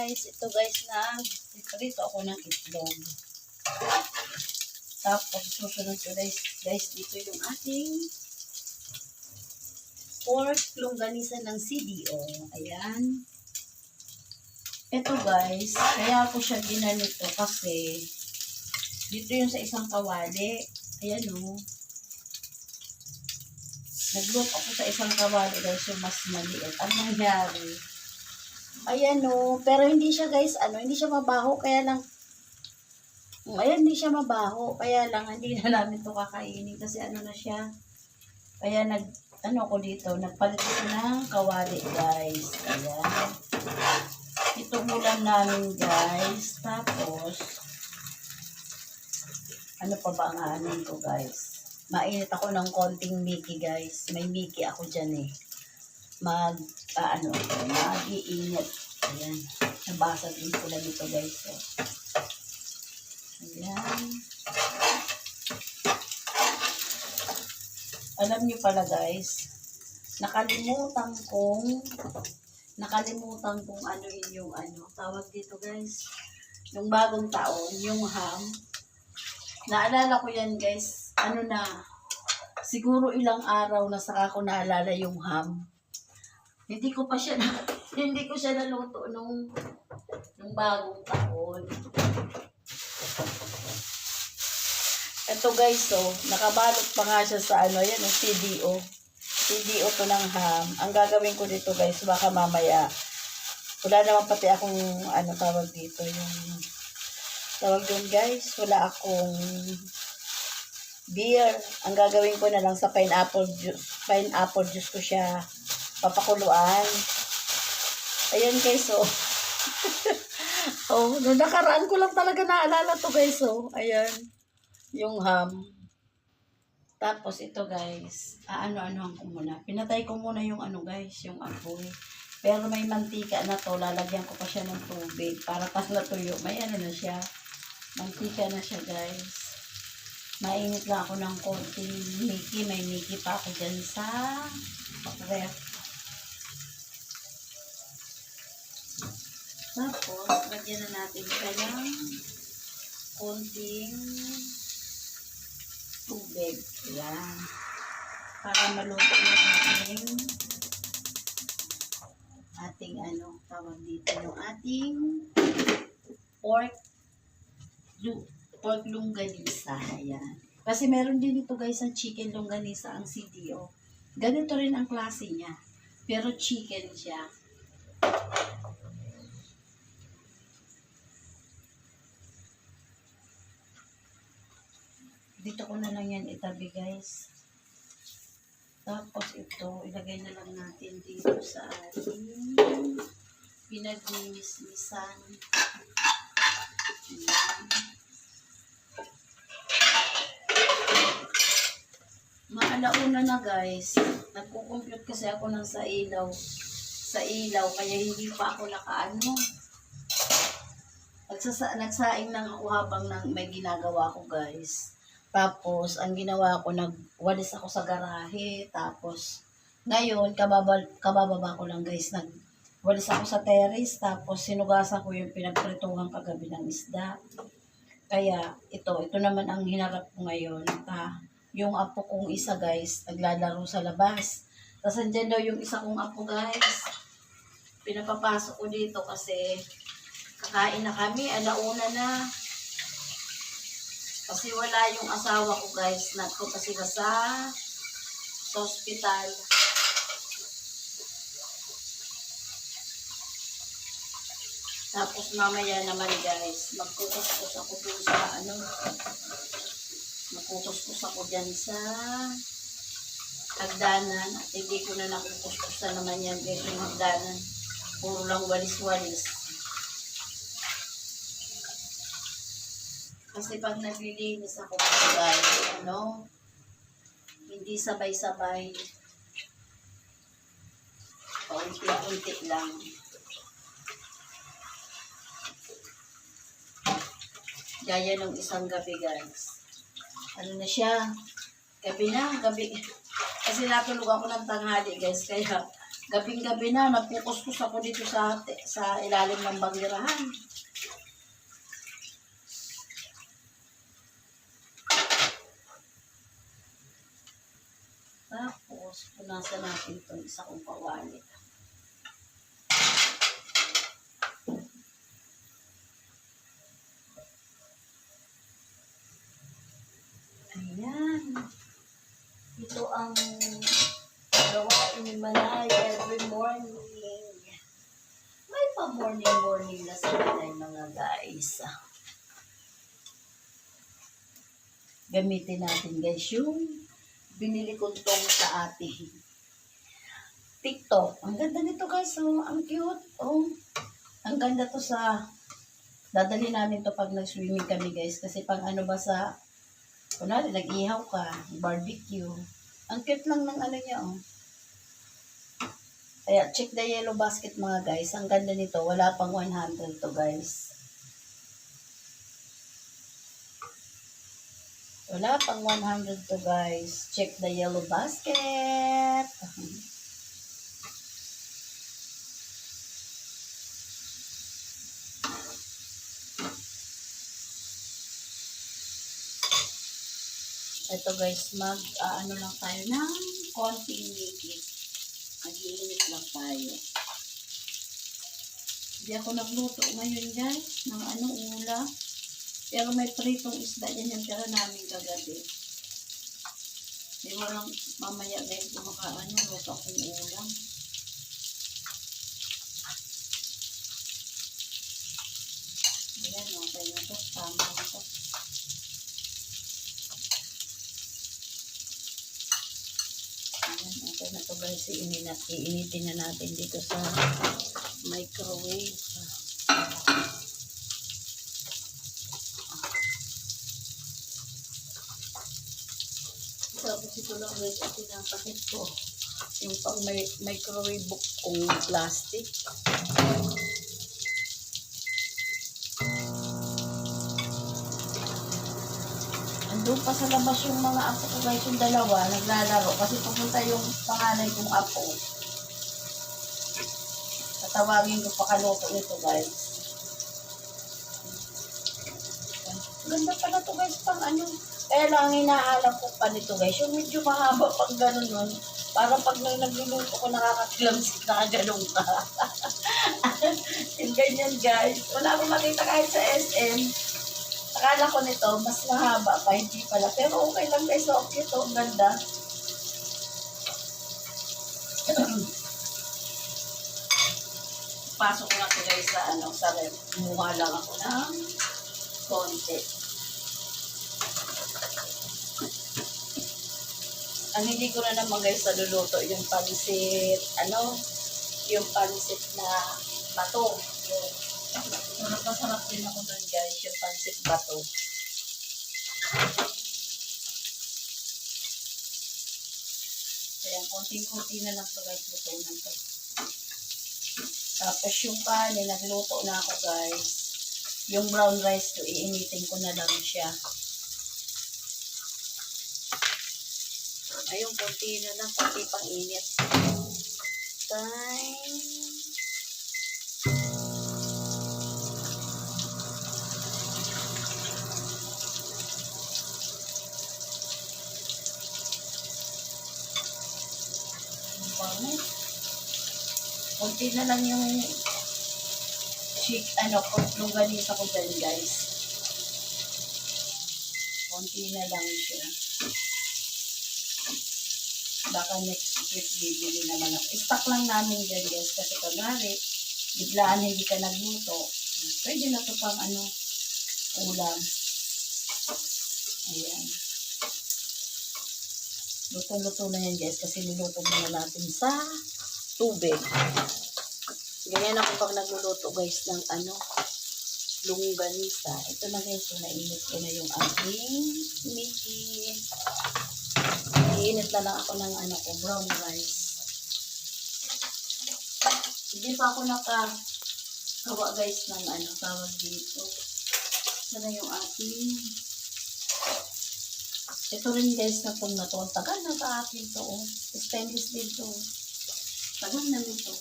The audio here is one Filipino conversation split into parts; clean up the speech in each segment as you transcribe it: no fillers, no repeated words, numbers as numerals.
guys. Ito guys na dito ako ng itlog. Tapos susunod ko guys dito yung ating pork longganisa ng CDO. Ayan. Ito guys, kaya ako siya ginanito kasi dito yung sa isang kawali. Ayan o. Nagluto ako sa isang kawali guys yung mas maliit. Ang nangyari, ayan o. Pero hindi siya guys, hindi siya mabaho. Kaya lang, ayan, hindi siya mabaho. Kaya lang, hindi na namin ito kakainin kasi na siya. Kaya ko dito, nagpalit ko ng kawali guys. Ayan. Ito ulam namin guys. Tapos, ano pa ba ang anin ko guys? Mainit ako ng konting Mickey guys. May Mickey ako dyan eh. Mag-iinit. Ayan. Nabasag din pula dito guys. So. Ayan. Alam niyo pala guys, nakalimutan kong yung tawag dito guys. Yung bagong taon, yung ham. Naalala ko yan guys. Siguro ilang araw na saka ko naalala yung ham. Hindi ko siya naluto nung bagong taon. Ito guys, nakabalot pa nga siya sa yan, yung CDO. CDO to ng ham. Ang gagawin ko dito guys, baka mamaya, wala naman pati akong, tawag dito, tawag yun guys, wala akong beer. Ang gagawin ko na lang sa pineapple juice ko siya papakuluan. Ayan guys, noong nakaraan ko lang talaga naalala to guys, ayan, yung ham. Tapos ito guys, ano-anohan ko muna. Pinatay ko muna yung guys, yung apoy. Pero may mantika na to, lalagyan ko pa siya ng tubig para pas natuyo. May na siya. Mantika na siya guys. Mainit lang ako ng konting Mickey. May Mickey pa ako dyan sa ref. Tapos, lagyan na natin siya ng konting tubig. Ayan. Para maluto yung ating tawag dito, yung ating pork longganisa. Ayan. Kasi meron din ito guys ang chicken longganisa, ang CDO. Ganito rin ang klase niya. Pero chicken siya. Dito ko na lang yan itabi guys. Tapos ito, ilagay na lang natin dito sa ating pinagmimis-misan. Maalauna na guys. Nagko-compute kasi ako ng sa ilaw. Kaya hindi pa ako nagsaing lang ako habang may ginagawa ko guys. Tapos, ang ginawa ko, nagwalis ako sa garahe. Tapos, ngayon, kabababa ko lang guys. Nagwalis ako sa terrace. Tapos, sinugasan ko yung pinagprituhan kagabi ng isda. Kaya, ito naman ang hinarap ko ngayon. Yung apo kong isa guys, naglalaro sa labas. Tapos, andyan daw yung isa kong apo guys. Pinapapasok ko dito kasi kakain na kami. Alauna na. Kasi wala yung asawa ko guys. Nagpunta sila sa hospital. Tapos mamaya naman guys, magkukuskus ako dun sa magkukuskus ako dyan sa hagdanan. At hindi ko na nakukuskusan naman yan guys yung hagdanan. Puro lang walis-walis. Kasi pag naglilinis ako guys, hindi sabay-sabay. Paunti-unti lang. Gaya ng isang gabi guys. Na siya? Gabi na, gabi. Kasi natulog ako ng tanghali guys, kaya Gabing-gabi na, nagpukuskus ako dito sa ilalim ng bagirahan. Tapos, punasan natin itong isa kong kawali. Ayan. Ito ang gawain ni Manay every morning. May pa-morning na sa Manay mga guys. Gamitin natin guys yung binili ko tong sa ating TikTok. Ang ganda nito guys. Oh, ang cute. Oh, ang ganda to sa dadali namin to pag nag-swimming kami guys. Kasi pang ano ba sa kunwari, nag-ihaw ka, barbecue. Ang cute lang ng ano niya, oh. Kaya, check the yellow basket mga guys. Ang ganda nito. Wala pang 100 to guys. Wala pang 100 to guys. Check the yellow basket. Ito guys, ano lang tayo ng konting liquid. Mag-iinit lang tayo. Hindi ako nagluto ngayon guys, ng ulam. Pero may pritong isda yan yung tira namin kagabi. Di mo lang mamaya guys, luto akong ulam. Ayan, okay na to. Tama na to. Okay na to guys, iinitin na natin dito sa microwave. Tapos ito lang guys, ang pinapakit ko. Yung pang microwave book kong plastic. Andun pa sa labas yung mga apo ko guys, yung dalawa, naglalaro. Kasi pupunta yung panganay kong apo. Tatawagin ko pa kaluto nito guys. Ganda pala to guys, pang ano. Kaya lang inaalam ko pa nito guys, yung medyo mahaba pang gano'n nun. Para pag nagluluto ko, nakakakilamsik na ganun ka. Yung ganyan guys. Wala akong makita kahit sa SM. Akala ko nito, mas mahaba pa, hindi pala. Pero okay lang guys, okay to, ang ganda. Pasok ko na ito guys sa ref. Kumuha lang ako ng konti. Ang hindi ko na naman guys naluluto yung pansit, yung pansit na bato. Masarap din ako doon guys, yung pansit bato. Kaya konting-konti na lang to guys, luto na to. Tapos yung kanin, nagluto na ako guys. Yung brown rice ko, iinitin ko na lang siya. Ayun, konti na lang, konti pang init. Time. Konti na lang yung longganisa ko dyan guys. Konti na lang siya. Baka next week bibili naman ako. Stock lang namin dyan guys kasi kunwari, biglaan hindi ka nagluto. Pwede na ito pang ulam. Ayan. Luto-luto na yan guys kasi niluto muna natin sa tubig. Ganyan ako pag nagluluto guys ng longganisa. Ito na guys, nainit ko na yung aking Mickey. Iinit na lang ako ng brown rice. Hindi pa ako nakagawa guys ng tawag dito. Sana yung ating ito rin guys na itong na to. Tagal na sa akin to. Stainless din to. Laman na nito.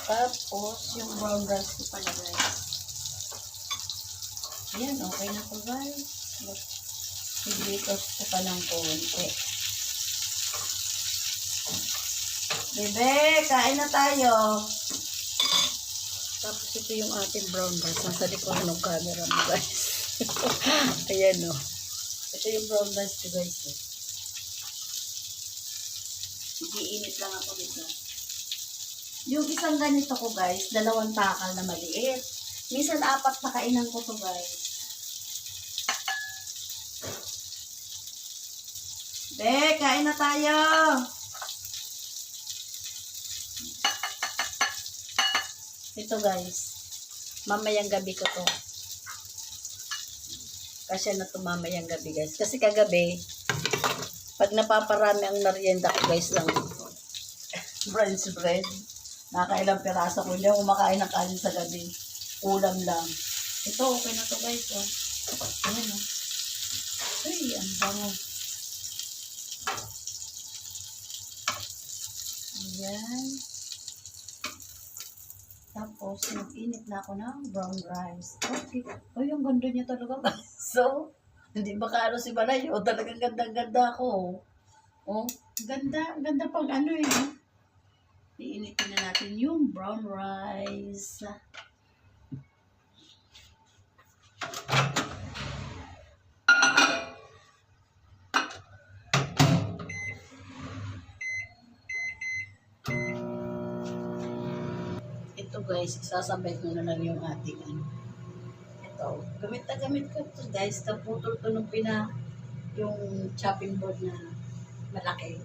Tapos, yung brown rice ko pala guys. Ayan, okay na to guys. Higritos ko pa ng konti. Bebe, kain na tayo. Tapos ito yung ating brown rice. Nasa likod ng camera mo guys. Ayan o. Ito yung brown rice ko guys. Iinit lang ako dito. Yung isang ganito ko guys, 2 takal na maliit. Minsan 4 na kainan ko to guys. Be, kain na tayo. Ito guys, mamayang gabi ko to. Kasi na to mamayang gabi guys. Kasi kagabi, pag napaparami ang merienda ko guys ng French bread, nakailang piraso ko. Hindi ako kumakain ng kanin sa gabi. Ulam lang. Ito, okay na to guys. Oh. Ayan oh. Ay, ang bango. Ayan. Tapos, nag-init na ako ng brown rice. Okay. Oh, yung ganda niya talaga guys. So, hindi makaano si Balay. Oh, talagang ganda-ganda ako. Oh, ganda pang ano eh. Iinitin na natin yung brown rice. Ito guys, isasabay ko na lang yung ating ano. Ito, gamit na gamit ko ito guys. Naputol to nung yung chopping board na malaki.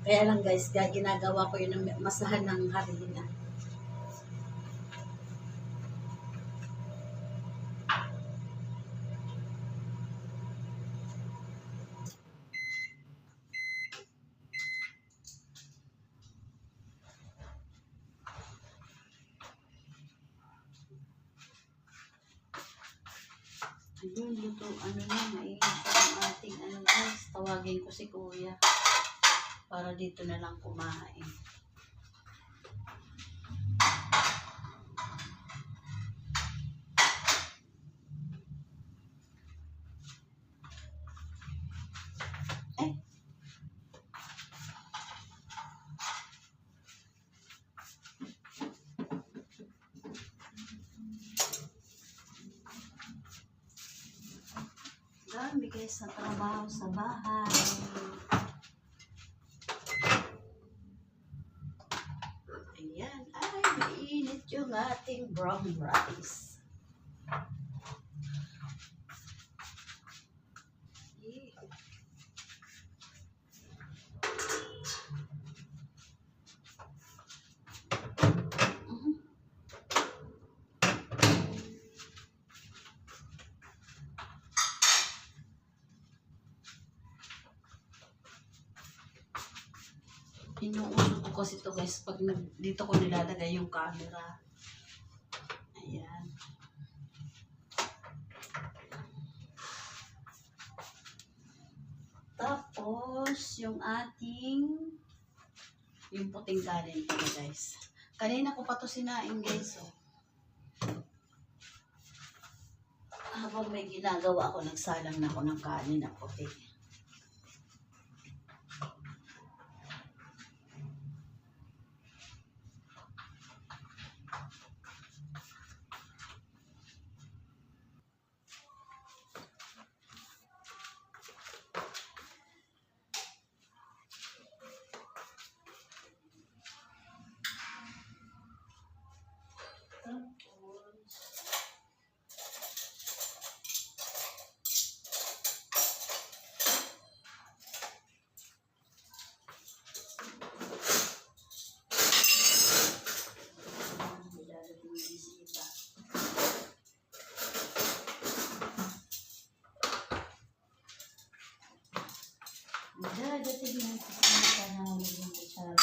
Kaya lang guys, ginagawa ko yun ng masahan ng harina. Ayun, luto, ano na, mainit ang ating ano guys. Tawagin ko si Kuya para dito na lang kumain. Eh, dami guys na trabaho sa bahay. Ayan, ay, mainit yung ating brown rice. Inuusok ko kasi ito guys pag dito ko nilalagay yung camera. Ayan. Tapos, yung puting kanin pala guys. Kanina ko pa ito sinain guys. Oh. Habang may ginagawa ako, nagsalang na ako ng kanin na puti. Dadating na sa panahon ng kutsara.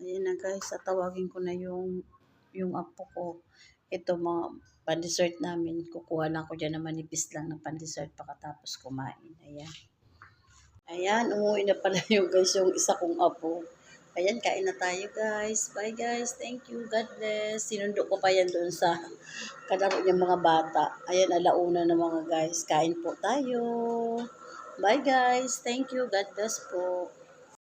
Ayan na guys, tawagin ko na yung apo ko. Ito mga pan-dessert namin. Kukuha lang ko dyan na manipis lang na pan-dessert pagkatapos kumain. Ayan. Ayan, umuwi na pala yung guys, yung isa kong apo. Ayan, kain na tayo guys. Bye guys. Thank you. God bless. Sinundo ko pa yan doon sa kalaro niyang mga bata. Ayan, alauna na mga guys. Kain po tayo. Bye guys. Thank you. God bless po.